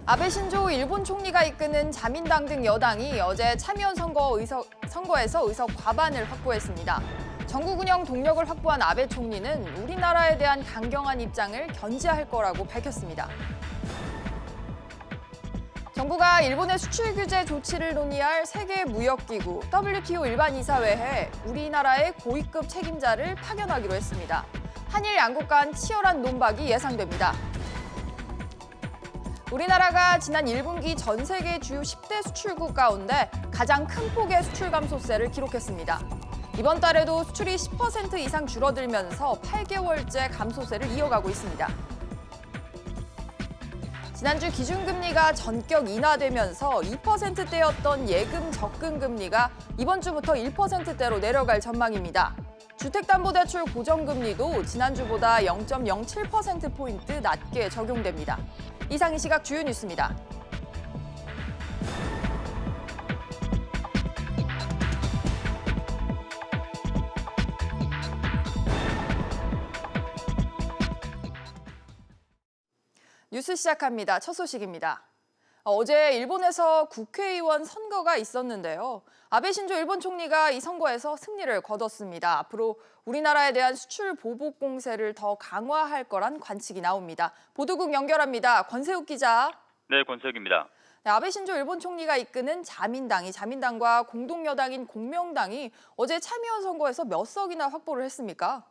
아베 신조 일본 총리가 이끄는 자민당 등 여당이 어제 참의원 선거에서 의석 과반을 확보했습니다. 전국 운영 동력을 확보한 아베 총리는 우리나라에 대한 강경한 입장을 견지할 거라고 밝혔습니다. 정부가 일본의 수출 규제 조치를 논의할 세계무역기구 WTO 일반이사회에 우리나라의 고위급 책임자를 파견하기로 했습니다. 한일 양국 간 치열한 논박이 예상됩니다. 우리나라가 지난 1분기 전 세계 주요 10대 수출국 가운데 가장 큰 폭의 수출 감소세를 기록했습니다. 이번 달에도 수출이 10% 이상 줄어들면서 8개월째 감소세를 이어가고 있습니다. 지난주 기준금리가 전격 인하되면서 2%대였던 예금 적금 금리가 이번 주부터 1%대로 내려갈 전망입니다. 주택담보대출 고정금리도 지난주보다 0.07%포인트 낮게 적용됩니다. 이상 이 시각 주요 뉴스입니다. 뉴스 시작합니다. 첫 소식입니다. 어제 일본에서 국회의원 선거가 있었는데요. 아베 신조 일본 총리가 이 선거에서 승리를 거뒀습니다. 앞으로 우리나라에 대한 수출 보복 공세를 더 강화할 거란 관측이 나옵니다. 보도국 연결합니다. 권세욱 기자. 네, 권세욱입니다. 네, 아베 신조 일본 총리가 이끄는 자민당과 공동여당인 공명당이 어제 참의원 선거에서 몇 석이나 확보를 했습니까?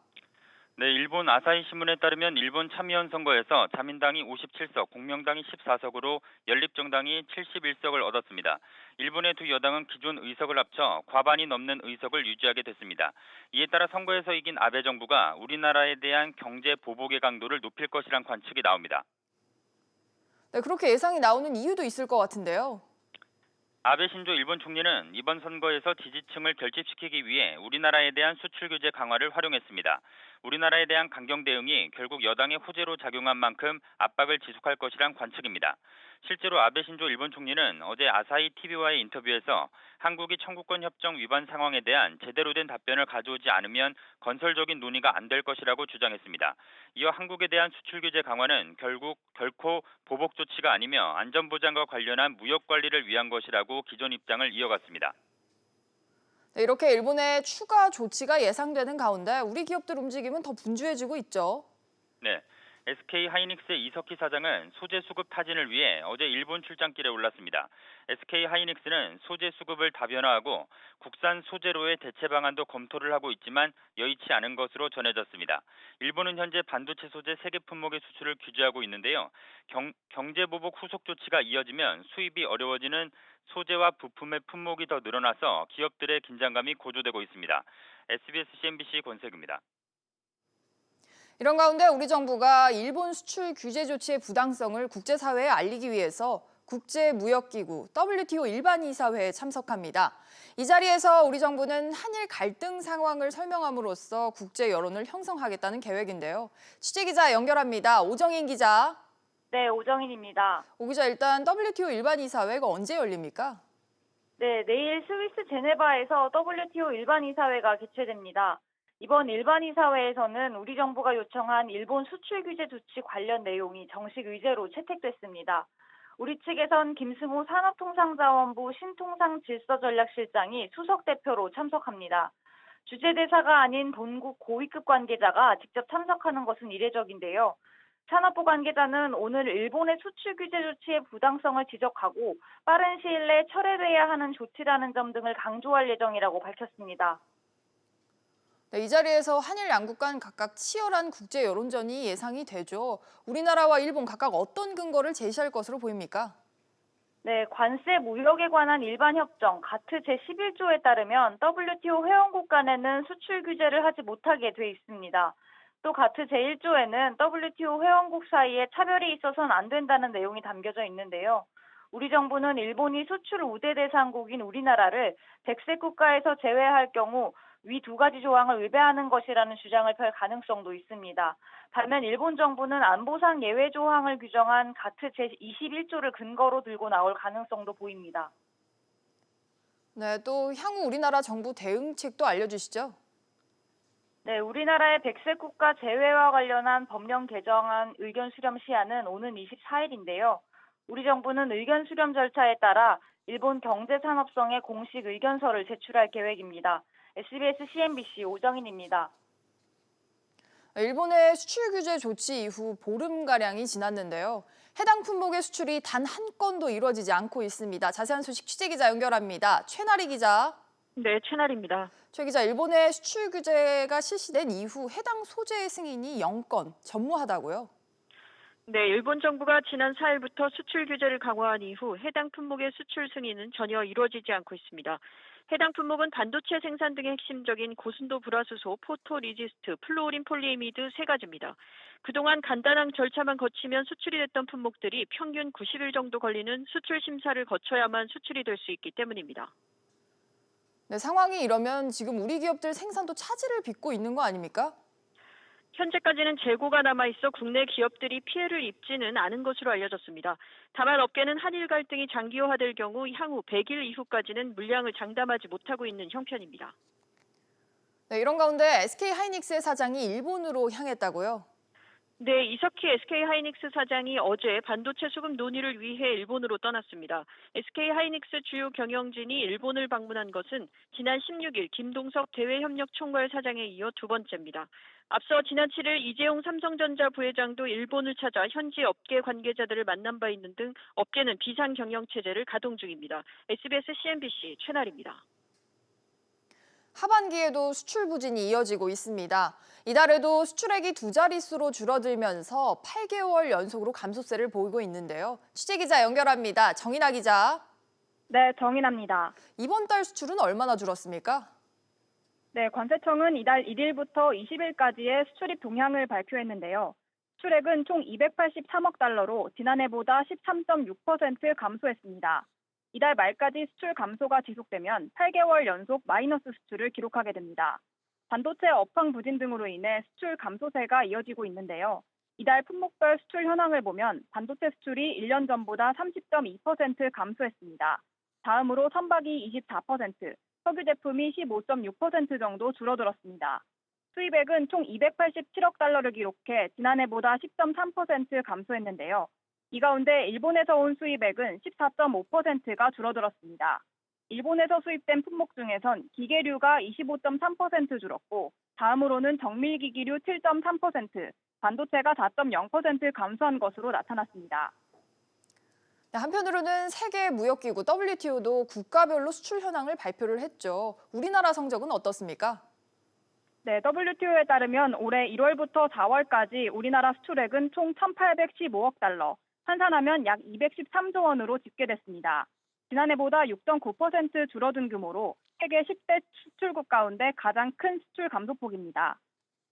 네, 일본 아사히 신문에 따르면 일본 참의원 선거에서 자민당이 57석, 공명당이 14석으로 연립정당이 71석을 얻었습니다. 일본의 두 여당은 기존 의석을 합쳐 과반이 넘는 의석을 유지하게 됐습니다. 이에 따라 선거에서 이긴 아베 정부가 우리나라에 대한 경제 보복의 강도를 높일 것이란 관측이 나옵니다. 네, 그렇게 예상이 나오는 이유도 있을 것 같은데요. 아베 신조 일본 총리는 이번 선거에서 지지층을 결집시키기 위해 우리나라에 대한 수출 규제 강화를 활용했습니다. 우리나라에 대한 강경 대응이 결국 여당의 호재로 작용한 만큼 압박을 지속할 것이란 관측입니다. 실제로 아베 신조 일본 총리는 어제 아사히 TV와의 인터뷰에서 한국이 청구권 협정 위반 상황에 대한 제대로 된 답변을 가져오지 않으면 건설적인 논의가 안 될 것이라고 주장했습니다. 이어 한국에 대한 수출 규제 강화는 결코 보복 조치가 아니며 안전보장과 관련한 무역 관리를 위한 것이라고 기존 입장을 이어갔습니다. 네, 이렇게 일본의 추가 조치가 예상되는 가운데 우리 기업들 움직임은 더 분주해지고 있죠. 네, SK 하이닉스의 이석희 사장은 소재 수급 타진을 위해 어제 일본 출장길에 올랐습니다. SK 하이닉스는 소재 수급을 다변화하고 국산 소재로의 대체 방안도 검토를 하고 있지만 여의치 않은 것으로 전해졌습니다. 일본은 현재 반도체 소재 세계 품목의 수출을 규제하고 있는데요. 경제 보복 후속 조치가 이어지면 수입이 어려워지는 소재와 부품의 품목이 더 늘어나서 기업들의 긴장감이 고조되고 있습니다. SBS CNBC 권세욱입니다. 이런 가운데 우리 정부가 일본 수출 규제 조치의 부당성을 국제사회에 알리기 위해서 국제무역기구 WTO 일반이사회에 참석합니다. 이 자리에서 우리 정부는 한일 갈등 상황을 설명함으로써 국제 여론을 형성하겠다는 계획인데요. 취재기자 연결합니다. 오정인 기자. 네, 오정인입니다. 오 기자, 일단 WTO 일반이사회가 언제 열립니까? 네, 내일 스위스 제네바에서 WTO 일반이사회가 개최됩니다. 이번 일반이사회에서는 우리 정부가 요청한 일본 수출 규제 조치 관련 내용이 정식 의제로 채택됐습니다. 우리 측에선 김승호 산업통상자원부 신통상질서전략실장이 수석 대표로 참석합니다. 주재 대사가 아닌 본국 고위급 관계자가 직접 참석하는 것은 이례적인데요. 산업부 관계자는 오늘 일본의 수출 규제 조치의 부당성을 지적하고 빠른 시일 내 철회돼야 하는 조치라는 점 등을 강조할 예정이라고 밝혔습니다. 네, 이 자리에서 한일 양국 간 각각 치열한 국제 여론전이 예상이 되죠. 우리나라와 일본 각각 어떤 근거를 제시할 것으로 보입니까? 네, 관세 무역에 관한 일반 협정 가트 제11조에 따르면 WTO 회원국 간에는 수출 규제를 하지 못하게 돼 있습니다. 또 가트 제1조에는 WTO 회원국 사이에 차별이 있어서는 안 된다는 내용이 담겨져 있는데요. 우리 정부는 일본이 수출 우대 대상국인 우리나라를 백색 국가에서 제외할 경우 위 두 가지 조항을 위배하는 것이라는 주장을 펼 가능성도 있습니다. 반면 일본 정부는 안보상 예외 조항을 규정한 가트 제21조를 근거로 들고 나올 가능성도 보입니다. 네, 또 향후 우리나라 정부 대응책도 알려주시죠. 네, 우리나라의 백색 국가 제외와 관련한 법령 개정안 의견 수렴 시한은 오는 24일인데요. 우리 정부는 의견 수렴 절차에 따라 일본 경제산업성에 공식 의견서를 제출할 계획입니다. SBS CNBC 오정인입니다. 일본의 수출 규제 조치 이후 보름가량이 지났는데요. 해당 품목의 수출이 단 한 건도 이루어지지 않고 있습니다. 자세한 소식 취재기자 연결합니다. 최나리 기자. 네, 최날입니다. 최 기자, 일본의 수출 규제가 실시된 이후 해당 소재의 승인이 0건, 전무하다고요? 네, 일본 정부가 지난 4일부터 수출 규제를 강화한 이후 해당 품목의 수출 승인은 전혀 이루어지지 않고 있습니다. 해당 품목은 반도체 생산 등의 핵심적인 고순도 불화수소, 포토리지스트, 플루오린 폴리이미드 세 가지입니다. 그동안 간단한 절차만 거치면 수출이 됐던 품목들이 평균 90일 정도 걸리는 수출 심사를 거쳐야만 수출이 될 수 있기 때문입니다. 네, 상황이 이러면 지금 우리 기업들 생산도 차질을 빚고 있는 거 아닙니까? 현재까지는 재고가 남아있어 국내 기업들이 피해를 입지는 않은 것으로 알려졌습니다. 다만 업계는 한일 갈등이 장기화될 경우 향후 100일 이후까지는 물량을 장담하지 못하고 있는 형편입니다. 네, 이런 가운데 SK하이닉스의 사장이 일본으로 향했다고요? 네, 이석희 SK하이닉스 사장이 어제 반도체 수급 논의를 위해 일본으로 떠났습니다. SK하이닉스 주요 경영진이 일본을 방문한 것은 지난 16일 김동석 대외협력총괄 사장에 이어 두 번째입니다. 앞서 지난 7일 이재용 삼성전자 부회장도 일본을 찾아 현지 업계 관계자들을 만난 바 있는 등 업계는 비상 경영 체제를 가동 중입니다. SBS CNBC 최나리입니다. 하반기에도 수출 부진이 이어지고 있습니다. 이달에도 수출액이 두 자릿수로 줄어들면서 8개월 연속으로 감소세를 보이고 있는데요. 취재기자 연결합니다. 정인아 기자. 네, 정인합니다. 이번 달 수출은 얼마나 줄었습니까? 네, 관세청은 이달 1일부터 20일까지의 수출입 동향을 발표했는데요. 수출액은 총 283억 달러로 지난해보다 13.6% 감소했습니다. 이달 말까지 수출 감소가 지속되면 8개월 연속 마이너스 수출을 기록하게 됩니다. 반도체 업황 부진 등으로 인해 수출 감소세가 이어지고 있는데요. 이달 품목별 수출 현황을 보면 반도체 수출이 1년 전보다 30.2% 감소했습니다. 다음으로 선박이 24%, 석유 제품이 15.6% 정도 줄어들었습니다. 수입액은 총 287억 달러를 기록해 지난해보다 10.3% 감소했는데요. 이 가운데 일본에서 온 수입액은 14.5%가 줄어들었습니다. 일본에서 수입된 품목 중에선 기계류가 25.3% 줄었고 다음으로는 정밀기기류 7.3%, 반도체가 4.0% 감소한 것으로 나타났습니다. 한편으로는 세계무역기구 WTO도 국가별로 수출 현황을 발표를 했죠. 우리나라 성적은 어떻습니까? 네, WTO에 따르면 올해 1월부터 4월까지 우리나라 수출액은 총 1,815억 달러, 환산하면 약 213조 원으로 집계됐습니다. 지난해보다 6.9% 줄어든 규모로 세계 10대 수출국 가운데 가장 큰 수출 감소폭입니다.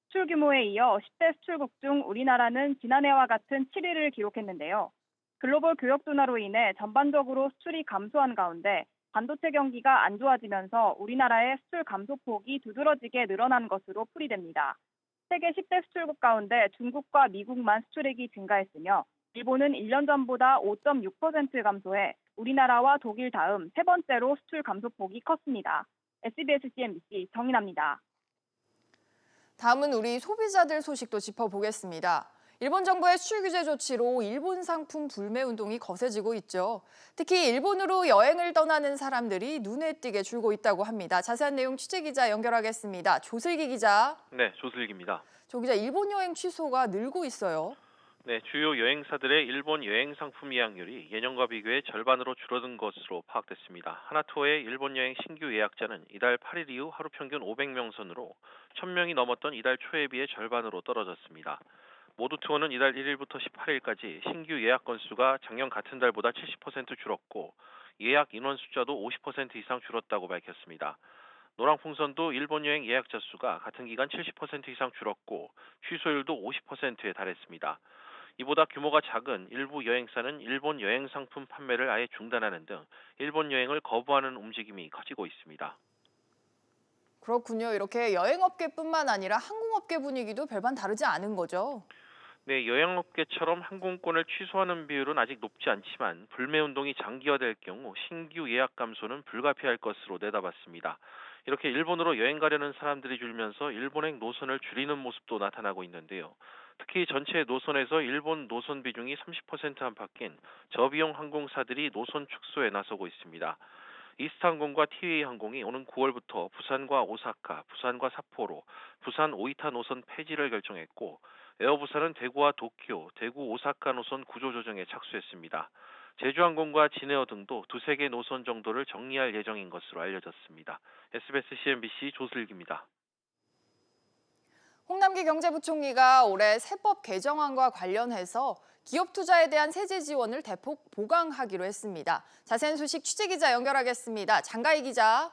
수출 규모에 이어 10대 수출국 중 우리나라는 지난해와 같은 7위를 기록했는데요. 글로벌 교역 둔화로 인해 전반적으로 수출이 감소한 가운데 반도체 경기가 안 좋아지면서 우리나라의 수출 감소폭이 두드러지게 늘어난 것으로 풀이됩니다. 세계 10대 수출국 가운데 중국과 미국만 수출액이 증가했으며 일본은 1년 전보다 5.6% 감소해 우리나라와 독일 다음 세 번째로 수출 감소폭이 컸습니다. SBS CNBC 정인아입니다. 다음은 우리 소비자들 소식도 짚어보겠습니다. 일본 정부의 수출 규제 조치로 일본 상품 불매 운동이 거세지고 있죠. 특히 일본으로 여행을 떠나는 사람들이 눈에 띄게 줄고 있다고 합니다. 자세한 내용 취재기자 연결하겠습니다. 조슬기 기자. 네, 조슬기입니다. 조 기자, 일본 여행 취소가 늘고 있어요. 네, 주요 여행사들의 일본 여행 상품 예약률이 예년과 비교해 절반으로 줄어든 것으로 파악됐습니다. 하나투어의 일본 여행 신규 예약자는 이달 8일 이후 하루 평균 500명 선으로 1,000명이 넘었던 이달 초에 비해 절반으로 떨어졌습니다. 모두투어는 이달 1일부터 18일까지 신규 예약 건수가 작년 같은 달보다 70% 줄었고 예약 인원 숫자도 50% 이상 줄었다고 밝혔습니다. 노랑풍선도 일본 여행 예약자 수가 같은 기간 70% 이상 줄었고 취소율도 50%에 달했습니다. 이보다 규모가 작은 일부 여행사는 일본 여행 상품 판매를 아예 중단하는 등 일본 여행을 거부하는 움직임이 커지고 있습니다. 그렇군요. 이렇게 여행업계뿐만 아니라 항공업계 분위기도 별반 다르지 않은 거죠. 네, 여행업계처럼 항공권을 취소하는 비율은 아직 높지 않지만 불매운동이 장기화될 경우 신규 예약 감소는 불가피할 것으로 내다봤습니다. 이렇게 일본으로 여행 가려는 사람들이 줄면서 일본행 노선을 줄이는 모습도 나타나고 있는데요. 특히 전체 노선에서 일본 노선 비중이 30% 안팎인 저비용 항공사들이 노선 축소에 나서고 있습니다. 이스타항공과 티웨이 항공이 오는 9월부터 부산과 오사카, 부산과 삿포로, 부산 오이타 노선 폐지를 결정했고 에어부산은 대구와 도쿄, 대구 오사카 노선 구조 조정에 착수했습니다. 제주항공과 진에어 등도 두세 개 노선 정도를 정리할 예정인 것으로 알려졌습니다. SBS CNBC 조슬기입니다. 홍남기 경제부총리가 올해 세법 개정안과 관련해서 기업 투자에 대한 세제 지원을 대폭 보강하기로 했습니다. 자세한 소식 취재기자 연결하겠습니다. 장가희 기자.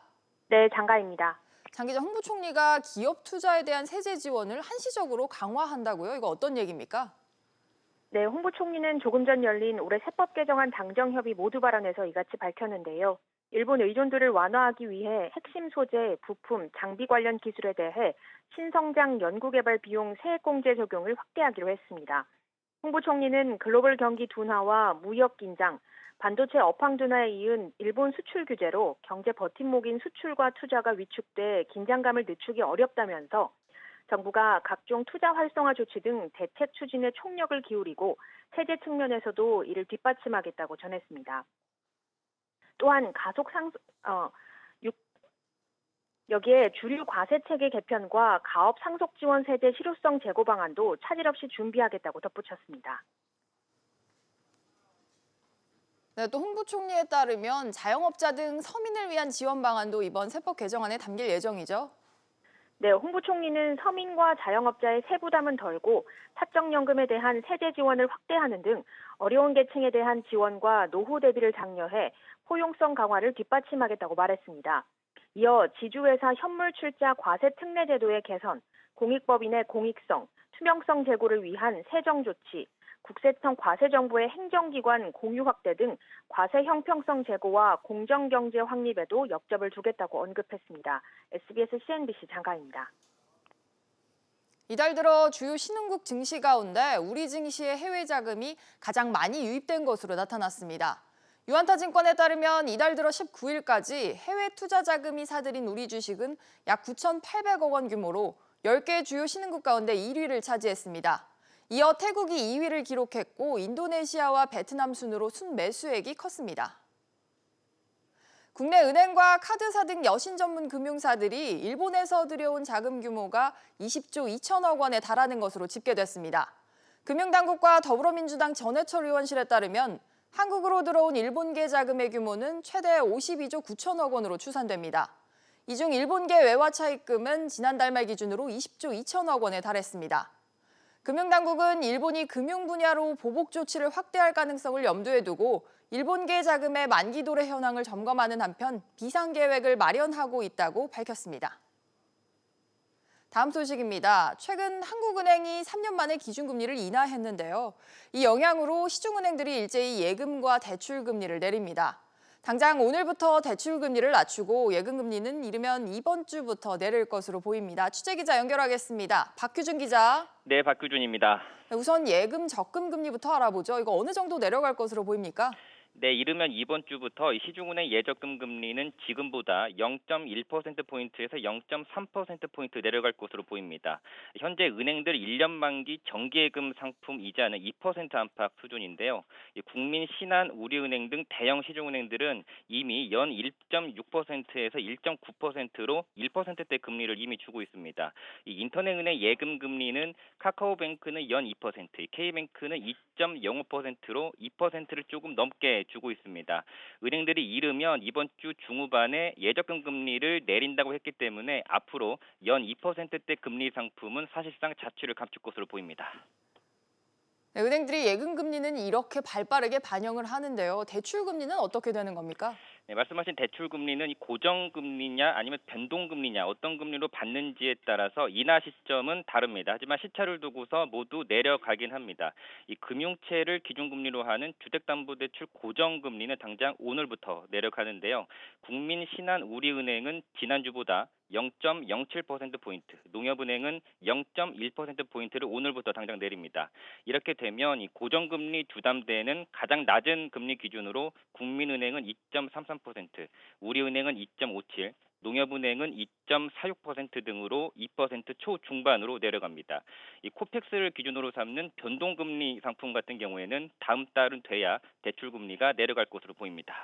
네, 장가입니다. 장 기자, 홍 부총리가 기업 투자에 대한 세제 지원을 한시적으로 강화한다고요? 이거 어떤 얘기입니까? 네, 홍 부총리는 조금 전 열린 올해 세법 개정안 당정협의 모두 발언에서 이같이 밝혔는데요. 일본 의존도를 완화하기 위해 핵심 소재, 부품, 장비 관련 기술에 대해 신성장 연구개발 비용 세액공제 적용을 확대하기로 했습니다. 홍 부총리는 글로벌 경기 둔화와 무역 긴장, 반도체 업황 둔화에 이은 일본 수출 규제로 경제 버팀목인 수출과 투자가 위축돼 긴장감을 늦추기 어렵다면서 정부가 각종 투자 활성화 조치 등 대책 추진에 총력을 기울이고 세제 측면에서도 이를 뒷받침하겠다고 전했습니다. 또한 여기에 주류 과세 체계 개편과 가업 상속 지원 세제 실효성 제고 방안도 차질 없이 준비하겠다고 덧붙였습니다. 네, 또 홍 부총리에 따르면 자영업자 등 서민을 위한 지원 방안도 이번 세법 개정안에 담길 예정이죠. 네, 홍 부총리는 서민과 자영업자의 세부담은 덜고 사적연금에 대한 세제 지원을 확대하는 등 어려운 계층에 대한 지원과 노후 대비를 장려해 포용성 강화를 뒷받침하겠다고 말했습니다. 이어 지주회사 현물 출자 과세 특례 제도의 개선, 공익법인의 공익성, 투명성 제고를 위한 세정 조치, 국세청 과세정보의 행정기관 공유 확대 등 과세 형평성 제고와 공정경제 확립에도 역점을 두겠다고 언급했습니다. SBS CNBC 장가입니다. 이달 들어 주요 신흥국 증시 가운데 우리 증시의 해외 자금이 가장 많이 유입된 것으로 나타났습니다. 유한타증권에 따르면 이달 들어 19일까지 해외 투자 자금이 사들인 우리 주식은 약 9,800억 원 규모로 10개 주요 신흥국 가운데 1위를 차지했습니다. 이어 태국이 2위를 기록했고 인도네시아와 베트남 순으로 순매수액이 컸습니다. 국내 은행과 카드사 등 여신 전문 금융사들이 일본에서 들여온 자금 규모가 20조 2천억 원에 달하는 것으로 집계됐습니다. 금융당국과 더불어민주당 전해철 의원실에 따르면 한국으로 들어온 일본계 자금의 규모는 최대 52조 9천억 원으로 추산됩니다. 이 중 일본계 외화 차입금은 지난달 말 기준으로 20조 2천억 원에 달했습니다. 금융당국은 일본이 금융 분야로 보복 조치를 확대할 가능성을 염두에 두고 일본계 자금의 만기 도래 현황을 점검하는 한편 비상계획을 마련하고 있다고 밝혔습니다. 다음 소식입니다. 최근 한국은행이 3년 만에 기준금리를 인하했는데요. 이 영향으로 시중은행들이 일제히 예금과 대출금리를 내립니다. 당장 오늘부터 대출금리를 낮추고 예금금리는 이르면 이번 주부터 내릴 것으로 보입니다. 취재기자 연결하겠습니다. 박규준 기자. 네, 박규준입니다. 우선 예금 적금 금리부터 알아보죠. 이거 어느 정도 내려갈 것으로 보입니까? 네, 이르면 이번 주부터 시중은행 예적금 금리는 지금보다 0.1%포인트에서 0.3%포인트 내려갈 것으로 보입니다. 현재 은행들 1년 만기 정기예금 상품 이자는 2% 안팎 수준인데요. 국민, 신한, 우리은행 등 대형 시중은행들은 이미 연 1.6%에서 1.9%로 1%대 금리를 이미 주고 있습니다. 인터넷은행 예금 금리는 카카오뱅크는 연 2%, K뱅크는 2.05%로 2%를 조금 넘게 주고 있습니다. 은행들이 이르면 이번 주 중후반에 예적금 금리를 내린다고 했기 때문에 앞으로 연 2%대 금리 상품은 사실상 자취를 감출 것으로 보입니다. 네, 은행들이 예금 금리는 이렇게 발빠르게 반영을 하는데요. 대출 금리는 어떻게 되는 겁니까? 네, 말씀하신 대출 금리는 고정금리냐 아니면 변동금리냐 어떤 금리로 받는지에 따라서 인하 시점은 다릅니다. 하지만 시차를 두고서 모두 내려가긴 합니다. 이 금융채를 기준금리로 하는 주택담보대출 고정금리는 당장 오늘부터 내려가는데요. 국민, 신한, 우리은행은 지난주보다 0.07%포인트, 농협은행은 0.1%포인트를 오늘부터 당장 내립니다. 이렇게 되면 이 고정금리 주담대는 가장 낮은 금리 기준으로 국민은행은 2.33%, 우리은행은 2.57, 농협은행은 2.46% 등으로 2% 초중반으로 내려갑니다. 이 코펙스를 기준으로 삼는 변동금리 상품 같은 경우에는 다음 달은 돼야 대출금리가 내려갈 것으로 보입니다.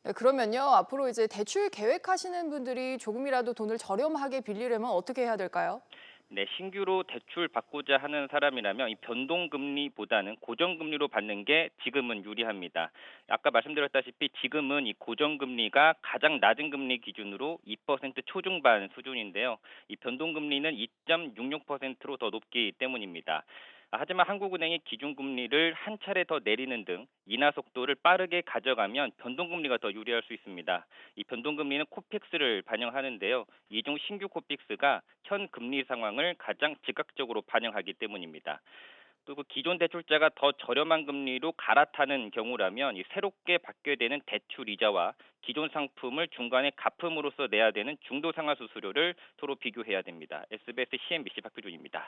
네, 그러면요, 앞으로 이제 대출 계획하시는 분들이 조금이라도 돈을 저렴하게 빌리려면 어떻게 해야 될까요? 네, 신규로 대출 받고자 하는 사람이라면 이 변동금리보다는 고정금리로 받는 게 지금은 유리합니다. 아까 말씀드렸다시피 지금은 이 고정금리가 가장 낮은 금리 기준으로 2% 초중반 수준인데요. 이 변동금리는 2.66%로 더 높기 때문입니다. 하지만 한국은행이 기준금리를 한 차례 더 내리는 등 인하 속도를 빠르게 가져가면 변동금리가 더 유리할 수 있습니다. 이 변동금리는 코픽스를 반영하는데요. 이 중 신규 코픽스가 현 금리 상황을 가장 즉각적으로 반영하기 때문입니다. 또 그 기존 대출자가 더 저렴한 금리로 갈아타는 경우라면 이 새롭게 받게 되는 대출 이자와 기존 상품을 중간에 갚음으로써 내야 되는 중도 상환 수수료를 서로 비교해야 됩니다. SBS CNBC 박규준입니다.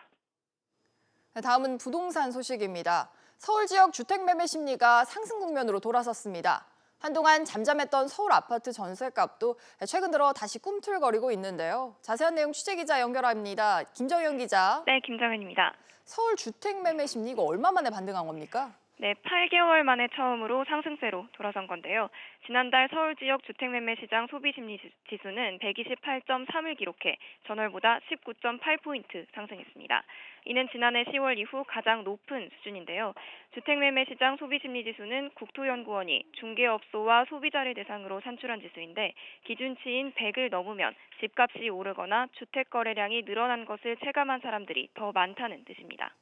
네, 다음은 부동산 소식입니다. 서울 지역 주택 매매 심리가 상승 국면으로 돌아섰습니다. 한동안 잠잠했던 서울 아파트 전셋값도 최근 들어 다시 꿈틀거리고 있는데요. 자세한 내용 취재기자 연결합니다. 김정현 기자. 네, 김정현입니다. 서울 주택 매매 심리 이거 얼마 만에 반등한 겁니까? 네, 8개월 만에 처음으로 상승세로 돌아선 건데요. 지난달 서울 지역 주택매매시장 소비심리지수는 128.3을 기록해 전월보다 19.8포인트 상승했습니다. 이는 지난해 10월 이후 가장 높은 수준인데요. 주택매매시장 소비심리지수는 국토연구원이 중개업소와 소비자를 대상으로 산출한 지수인데 기준치인 100을 넘으면 집값이 오르거나 주택 거래량이 늘어난 것을 체감한 사람들이 더 많다는 뜻입니다.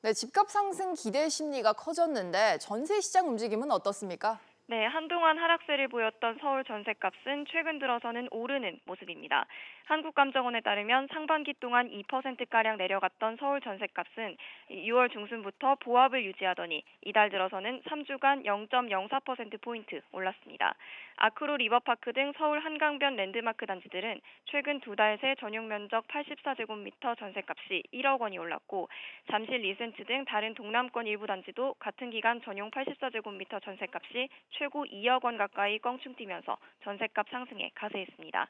네, 집값 상승 기대 심리가 커졌는데 전세 시장 움직임은 어떻습니까? 네, 한동안 하락세를 보였던 서울 전셋값은 최근 들어서는 오르는 모습입니다. 한국감정원에 따르면 상반기 동안 2%가량 내려갔던 서울 전셋값은 6월 중순부터 보합을 유지하더니 이달 들어서는 3주간 0.04%포인트 올랐습니다. 아크로 리버파크 등 서울 한강변 랜드마크 단지들은 최근 두 달 새 전용 면적 84제곱미터 전셋값이 1억 원이 올랐고 잠실 리센츠 등 다른 동남권 일부 단지도 같은 기간 전용 84제곱미터 전셋값이 최고 2억 원 가까이 껑충 뛰면서 전셋값 상승에 가세했습니다.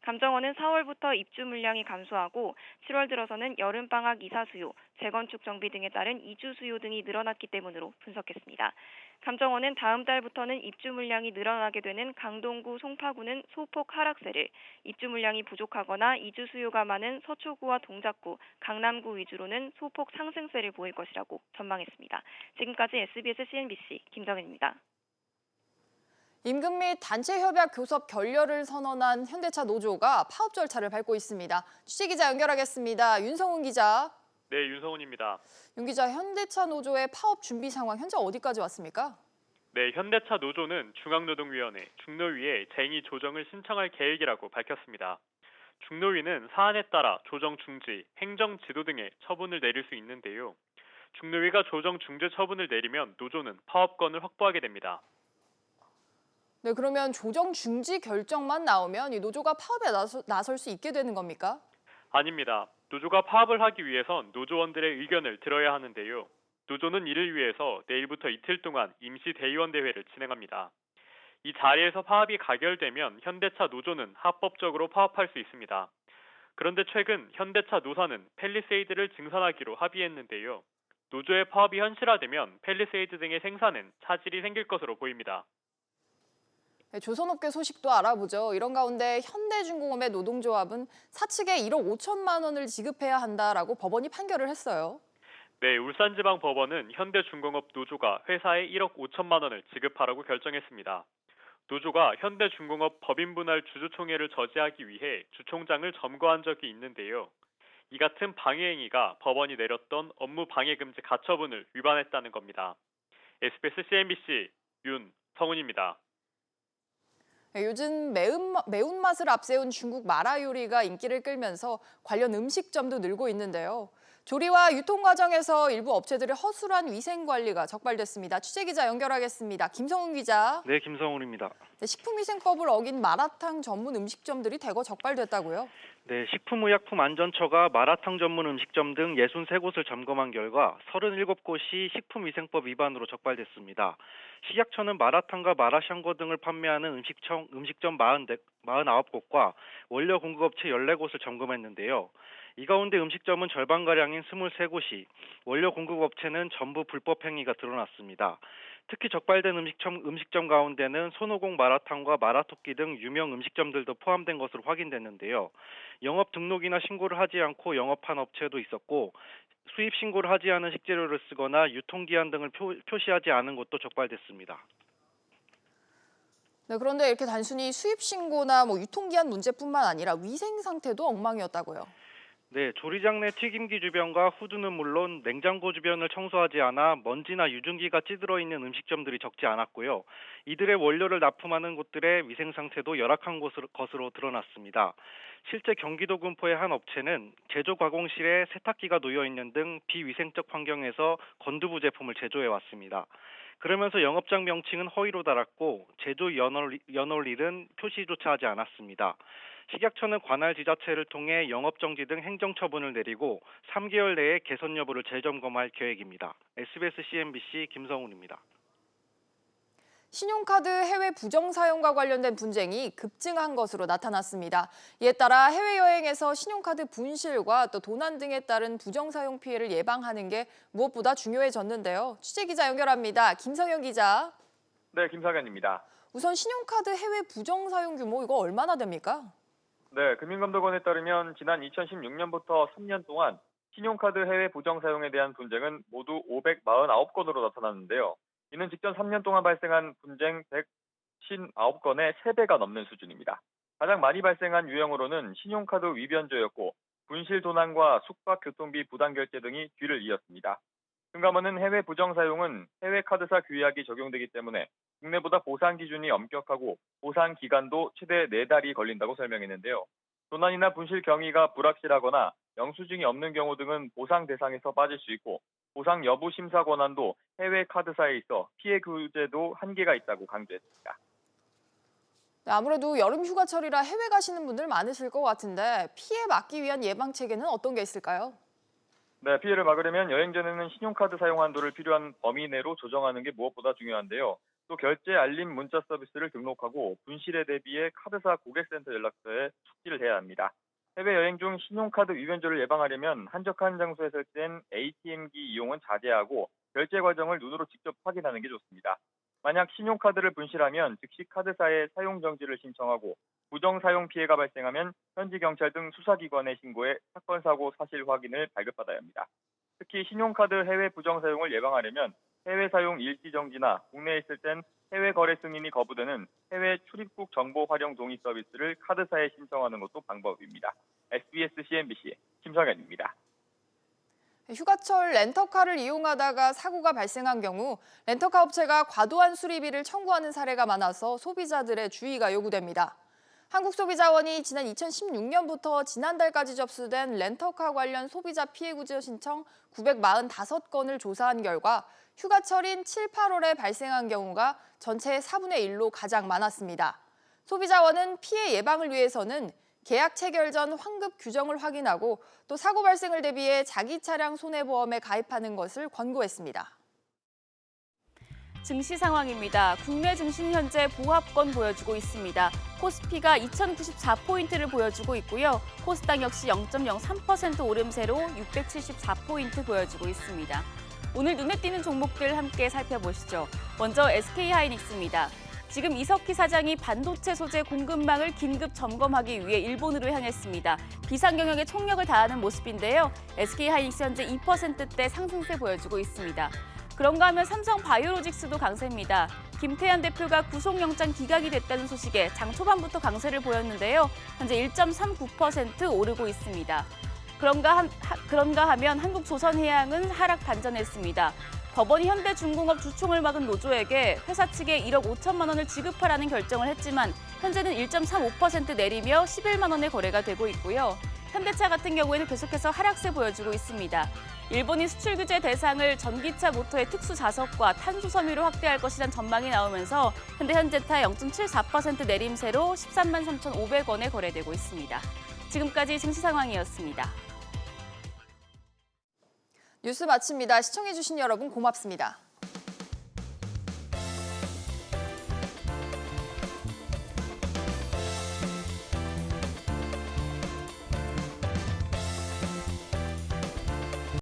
감정원은 4월부터 입주 물량이 감소하고 7월 들어서는 여름방학 이사 수요, 재건축 정비 등에 따른 이주 수요 등이 늘어났기 때문으로 분석했습니다. 감정원은 다음 달부터는 입주 물량이 늘어나게 되는 강동구, 송파구는 소폭 하락세를, 입주 물량이 부족하거나 이주 수요가 많은 서초구와 동작구, 강남구 위주로는 소폭 상승세를 보일 것이라고 전망했습니다. 지금까지 SBS CNBC 김정은입니다. 임금 및 단체 협약 교섭 결렬을 선언한 현대차 노조가 파업 절차를 밟고 있습니다. 취재기자 연결하겠습니다. 윤성훈 기자. 네, 윤성훈입니다. 윤 기자, 현대차 노조의 파업 준비 상황 현재 어디까지 왔습니까? 네, 현대차 노조는 중앙노동위원회, 중노위에 쟁의 조정을 신청할 계획이라고 밝혔습니다. 중노위는 사안에 따라 조정 중지, 행정 지도 등의 처분을 내릴 수 있는데요. 중노위가 조정 중지 처분을 내리면 노조는 파업권을 확보하게 됩니다. 네, 그러면 조정 중지 결정만 나오면 이 노조가 파업에 나설 수 있게 되는 겁니까? 아닙니다. 노조가 파업을 하기 위해선 노조원들의 의견을 들어야 하는데요. 노조는 이를 위해서 내일부터 이틀 동안 임시 대의원 대회를 진행합니다. 이 자리에서 파업이 가결되면 현대차 노조는 합법적으로 파업할 수 있습니다. 그런데 최근 현대차 노사는 팰리세이드를 증산하기로 합의했는데요. 노조의 파업이 현실화되면 팰리세이드 등의 생산엔 차질이 생길 것으로 보입니다. 네, 조선업계 소식도 알아보죠. 이런 가운데 현대중공업의 노동조합은 사측에 1억 5천만 원을 지급해야 한다라고 법원이 판결을 했어요. 네, 울산지방법원은 현대중공업 노조가 회사에 1억 5천만 원을 지급하라고 결정했습니다. 노조가 현대중공업 법인분할 주주총회를 저지하기 위해 주총장을 점거한 적이 있는데요. 이 같은 방해 행위가 법원이 내렸던 업무방해금지 가처분을 위반했다는 겁니다. SBS CNBC 윤성훈입니다. 네, 요즘 매운맛을 앞세운 중국 마라 요리가 인기를 끌면서 관련 음식점도 늘고 있는데요. 조리와 유통 과정에서 일부 업체들의 허술한 위생 관리가 적발됐습니다. 취재기자 연결하겠습니다. 김성훈 기자. 네, 김성훈입니다. 네, 식품위생법을 어긴 마라탕 전문 음식점들이 대거 적발됐다고요? 네, 식품의약품안전처가 마라탕 전문 음식점 등 63곳을 점검한 결과 37곳이 식품위생법 위반으로 적발됐습니다. 식약처는 마라탕과 마라샹궈 등을 판매하는 음식점 49곳과 원료 공급업체 14곳을 점검했는데요. 이 가운데 음식점은 절반가량인 23곳이, 원료 공급업체는 전부 불법 행위가 드러났습니다. 특히 적발된 음식점 가운데는 손오공 마라탕과 마라토끼 등 유명 음식점들도 포함된 것으로 확인됐는데요. 영업 등록이나 신고를 하지 않고 영업한 업체도 있었고, 수입 신고를 하지 않은 식재료를 쓰거나 유통기한 등을 표시하지 않은 곳도 적발됐습니다. 네, 그런데 이렇게 단순히 수입 신고나 유통기한 문제뿐만 아니라 위생 상태도 엉망이었다고요? 네, 조리장 내 튀김기 주변과 후드는 물론 냉장고 주변을 청소하지 않아 먼지나 유증기가 찌들어 있는 음식점들이 적지 않았고요. 이들의 원료를 납품하는 곳들의 위생 상태도 열악한 것으로 드러났습니다. 실제 경기도 군포의 한 업체는 제조 가공실에 세탁기가 놓여 있는 등 비위생적 환경에서 건두부 제품을 제조해 왔습니다. 그러면서 영업장 명칭은 허위로 달았고 제조 연월일은 표시조차 하지 않았습니다. 식약처는 관할 지자체를 통해 영업정지 등 행정처분을 내리고 3개월 내에 개선 여부를 재점검할 계획입니다. SBS CNBC 김성훈입니다. 신용카드 해외 부정 사용과 관련된 분쟁이 급증한 것으로 나타났습니다. 이에 따라 해외여행에서 신용카드 분실과 또 도난 등에 따른 부정 사용 피해를 예방하는 게 무엇보다 중요해졌는데요. 취재기자 연결합니다. 김성현 기자. 네, 김성현입니다. 우선 신용카드 해외 부정 사용 규모 이거 얼마나 됩니까? 네, 금융감독원에 따르면 지난 2016년부터 3년 동안 신용카드 해외 부정 사용에 대한 분쟁은 모두 549건으로 나타났는데요. 이는 직전 3년 동안 발생한 분쟁 159건의 3배가 넘는 수준입니다. 가장 많이 발생한 유형으로는 신용카드 위변조였고 분실 도난과 숙박 교통비 부당 결제 등이 뒤를 이었습니다. 금감원은 해외 부정 사용은 해외 카드사 규약이 적용되기 때문에 국내보다 보상 기준이 엄격하고 보상 기간도 최대 4달이 걸린다고 설명했는데요. 도난이나 분실 경위가 불확실하거나 영수증이 없는 경우 등은 보상 대상에서 빠질 수 있고 보상 여부 심사 권한도 해외 카드사에 있어 피해 구제도 한계가 있다고 강조했습니다. 네, 아무래도 여름 휴가철이라 해외 가시는 분들 많으실 것 같은데 피해 막기 위한 예방 체계는 어떤 게 있을까요? 네, 피해를 막으려면 여행 전에는 신용카드 사용 한도를 필요한 범위 내로 조정하는 게 무엇보다 중요한데요. 또 결제 알림 문자 서비스를 등록하고 분실에 대비해 카드사 고객센터 연락처에 숙지를 해야 합니다. 해외여행 중 신용카드 위변조를 예방하려면 한적한 장소에 설치된 ATM기 이용은 자제하고 결제 과정을 눈으로 직접 확인하는 게 좋습니다. 만약 신용카드를 분실하면 즉시 카드사에 사용 정지를 신청하고 부정 사용 피해가 발생하면 현지 경찰 등 수사기관에 신고해 사건 사고 사실 확인을 발급받아야 합니다. 특히 신용카드 해외 부정 사용을 예방하려면 해외 사용 일시 정지나 국내에 있을 땐 해외 거래 승인이 거부되는 해외 출입국 정보 활용 동의 서비스를 카드사에 신청하는 것도 방법입니다. SBS CNBC 김성현입니다. 휴가철 렌터카를 이용하다가 사고가 발생한 경우 렌터카 업체가 과도한 수리비를 청구하는 사례가 많아서 소비자들의 주의가 요구됩니다. 한국소비자원이 지난 2016년부터 지난달까지 접수된 렌터카 관련 소비자 피해 구제 신청 945건을 조사한 결과 휴가철인 7, 8월에 발생한 경우가 전체의 4분의 1로 가장 많았습니다. 소비자원은 피해 예방을 위해서는 계약 체결 전 환급 규정을 확인하고 또 사고 발생을 대비해 자기 차량 손해보험에 가입하는 것을 권고했습니다. 증시 상황입니다. 국내 증시는 현재 보합권 보여주고 있습니다. 코스피가 2094포인트를 보여주고 있고요. 코스닥 역시 0.03% 오름세로 674포인트 보여주고 있습니다. 오늘 눈에 띄는 종목들 함께 살펴보시죠. 먼저 SK하이닉스입니다. 지금 이석희 사장이 반도체 소재 공급망을 긴급 점검하기 위해 일본으로 향했습니다. 비상경영에 총력을 다하는 모습인데요. SK하이닉스 현재 2%대 상승세 보여주고 있습니다. 그런가 하면 삼성바이오로직스도 강세입니다. 김태현 대표가 구속영장 기각이 됐다는 소식에 장 초반부터 강세를 보였는데요. 현재 1.39% 오르고 있습니다. 그런가 하면 한국조선해양은 하락 반전했습니다. 법원이 현대중공업 주총을 막은 노조에게 회사 측에 1억 5천만 원을 지급하라는 결정을 했지만 현재는 1.35% 내리며 11만 원의 거래가 되고 있고요. 현대차 같은 경우에는 계속해서 하락세 보여주고 있습니다. 일본이 수출 규제 대상을 전기차 모터의 특수 자석과 탄소 섬유로 확대할 것이란 전망이 나오면서 현대차 0.74% 내림세로 13만 3,500원에 거래되고 있습니다. 지금까지 증시 상황이었습니다. 뉴스 마칩니다. 시청해주신 여러분 고맙습니다.